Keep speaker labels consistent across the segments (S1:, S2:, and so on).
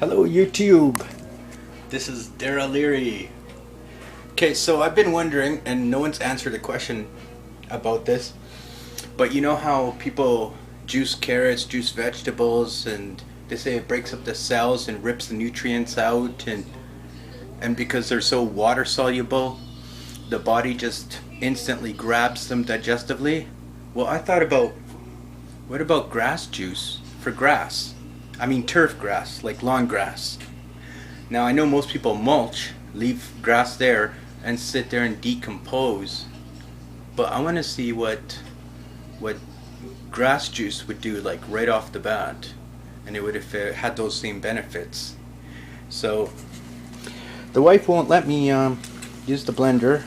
S1: Hello YouTube, this is Darryl Learie. Okay, so I've been wondering, and no one's answered a question about this, but you know how people juice carrots, juice vegetables, and they say it breaks up the cells and rips the nutrients out, and because they're so water soluble, the body just instantly grabs them digestively. Well, I thought about, what about grass juice for grass? I mean turf grass, like lawn grass. Now I know most people mulch, leave grass there, and sit there and decompose. But I want to see what grass juice would do, like right off the bat, and it would if it had those same benefits. So the wife won't let me use the blender.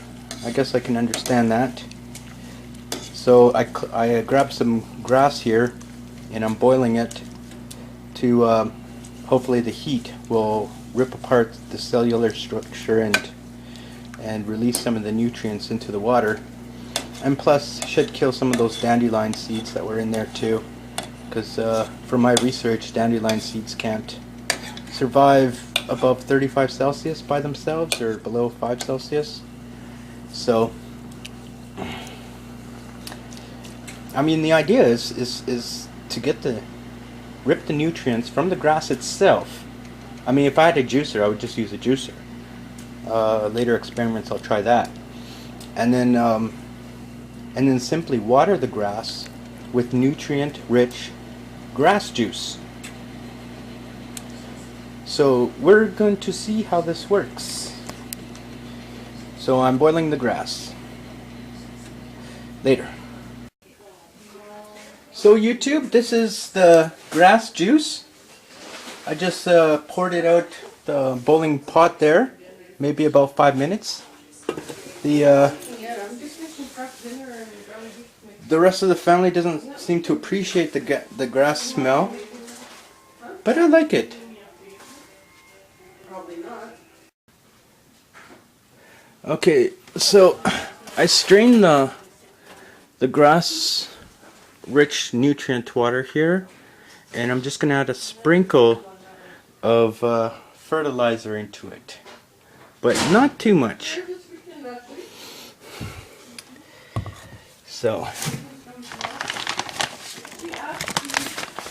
S1: I guess I can understand that. So I grabbed some grass here, and I'm boiling it to hopefully the heat will rip apart the cellular structure and release some of the nutrients into the water, and plus should kill some of those dandelion seeds that were in there too, because from my research, dandelion seeds can't survive above 35 Celsius by themselves or below 5 Celsius. So I mean, the idea is to rip the nutrients from the grass itself. I mean, if I had a juicer, I would just use a juicer. Later experiments, I'll try that, and then simply water the grass with nutrient-rich grass juice. So we're going to see how this works. So I'm boiling the grass. Later. So YouTube, this is the grass juice. I just poured it out the boiling pot there, maybe about 5 minutes. The rest of the family doesn't seem to appreciate the grass smell, but I like it.
S2: Probably not.
S1: Okay, so I strained the grass rich nutrient water here, and I'm just gonna add a sprinkle of fertilizer into it, but not too much. So,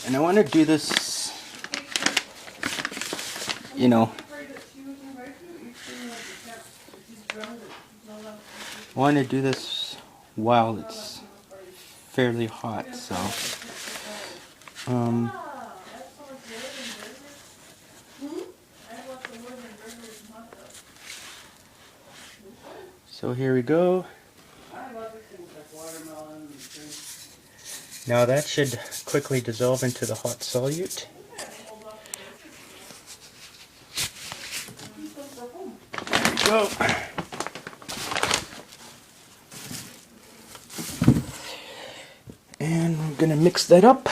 S1: and I want to do this, you know, I want to do this while it's fairly hot, so here we go. Now that should quickly dissolve into the hot solute. There we go. And I'm gonna mix that up.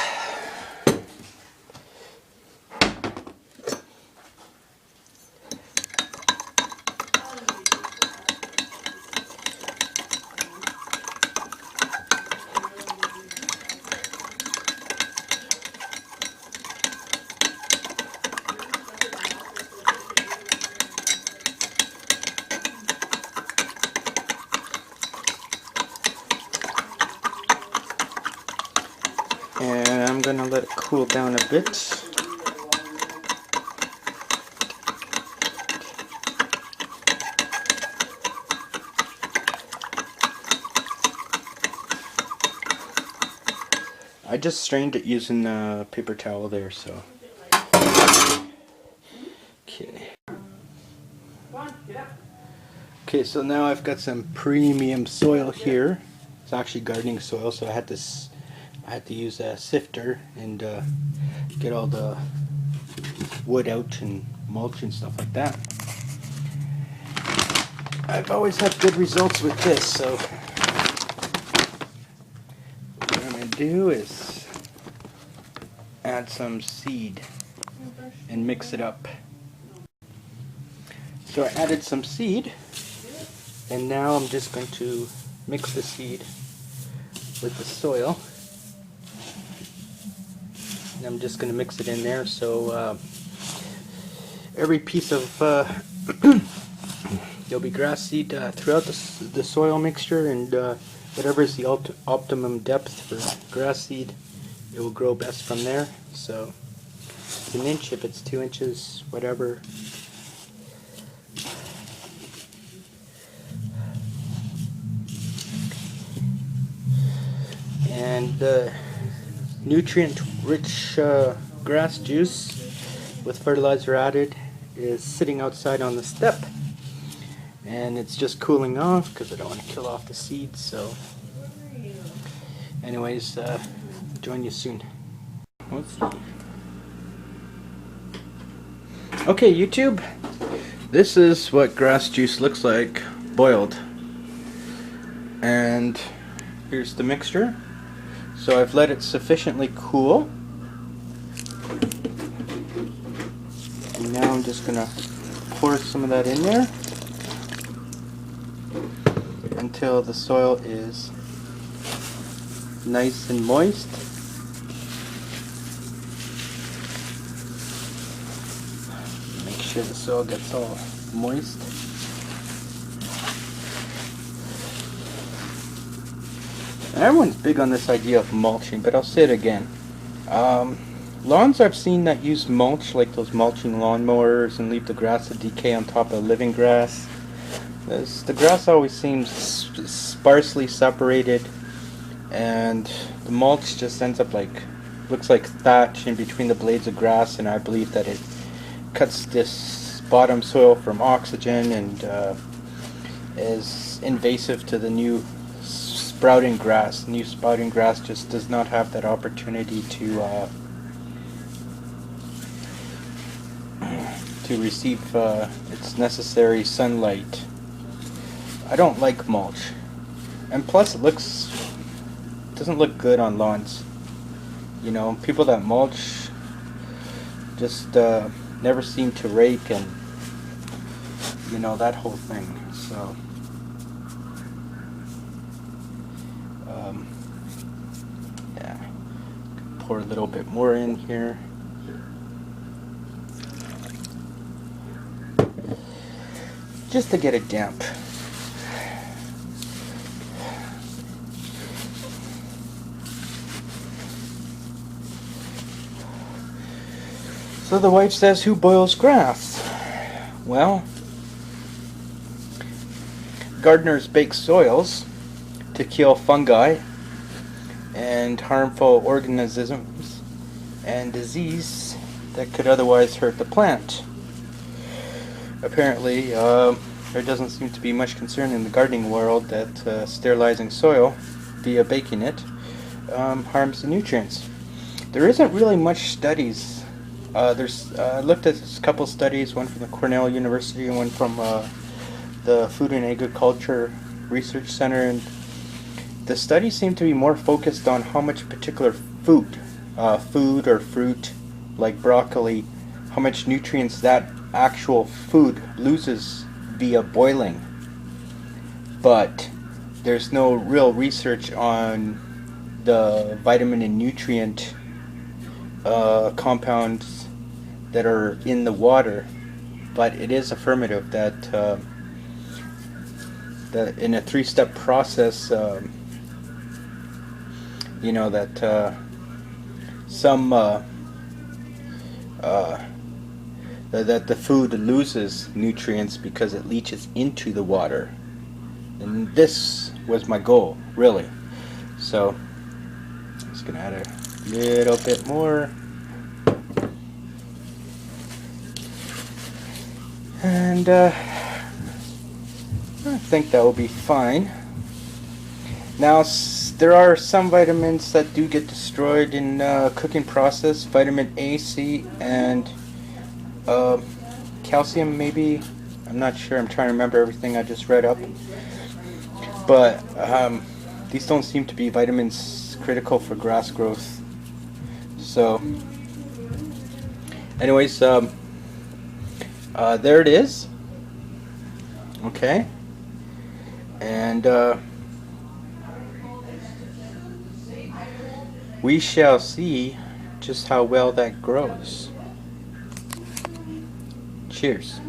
S1: And I'm gonna let it cool down a bit. I just strained it using a paper towel there, so. Okay. Okay, so now I've got some premium soil here. It's actually gardening soil, so I had to use a sifter and get all the wood out and mulch and stuff like that. I've always had good results with this, so what I'm going to do is add some seed and mix it up. So I added some seed, and now I'm just going to mix the seed with the soil. And I'm just going to mix it in there so every piece of there'll be grass seed throughout the soil mixture, and whatever is the optimum depth for grass seed, it will grow best from there. So it's an inch, if it's 2 inches, whatever. And nutrient-rich grass juice with fertilizer added is sitting outside on the step, and it's just cooling off because I don't want to kill off the seeds. So anyways, join you soon. Okay, YouTube, this is what grass juice looks like boiled, and here's the mixture. So I've let it sufficiently cool, and now I'm just gonna pour some of that in there until the soil is nice and moist. Make sure the soil gets all moist. Everyone's big on this idea of mulching, but I'll say it again. Lawns I've seen that use mulch, like those mulching lawnmowers, and leave the grass to decay on top of living grass. The grass always seems sparsely separated, and the mulch just ends up looks like thatch in between the blades of grass, and I believe that it cuts this bottom soil from oxygen and is invasive to the new sprouting grass. New sprouting grass just does not have that opportunity to receive its necessary sunlight. I don't like mulch, and plus it doesn't look good on lawns. You know, people that mulch just never seem to rake, and you know, that whole thing. So yeah, pour a little bit more in here. Just to get it damp. So the wife says, who boils grass? Well, gardeners bake soils to kill fungi and harmful organisms and disease that could otherwise hurt the plant. Apparently, there doesn't seem to be much concern in the gardening world that sterilizing soil via baking it harms the nutrients. There isn't really much studies. I looked at a couple studies, one from the Cornell University and one from the Food and Agriculture Research Center, and the studies seem to be more focused on how much particular food or fruit like broccoli, how much nutrients that actual food loses via boiling. But there's no real research on the vitamin and nutrient compounds that are in the water. But it is affirmative that that in a 3-step process, you know, that some that the food loses nutrients because it leaches into the water. And this was my goal, really. So I'm just gonna add a little bit more. And I think that will be fine. Now, there are some vitamins that do get destroyed in cooking process. Vitamin A, C, and calcium, maybe. I'm not sure. I'm trying to remember everything I just read up. But these don't seem to be vitamins critical for grass growth. So, anyways, there it is. Okay. And we shall see just how well that grows. Cheers.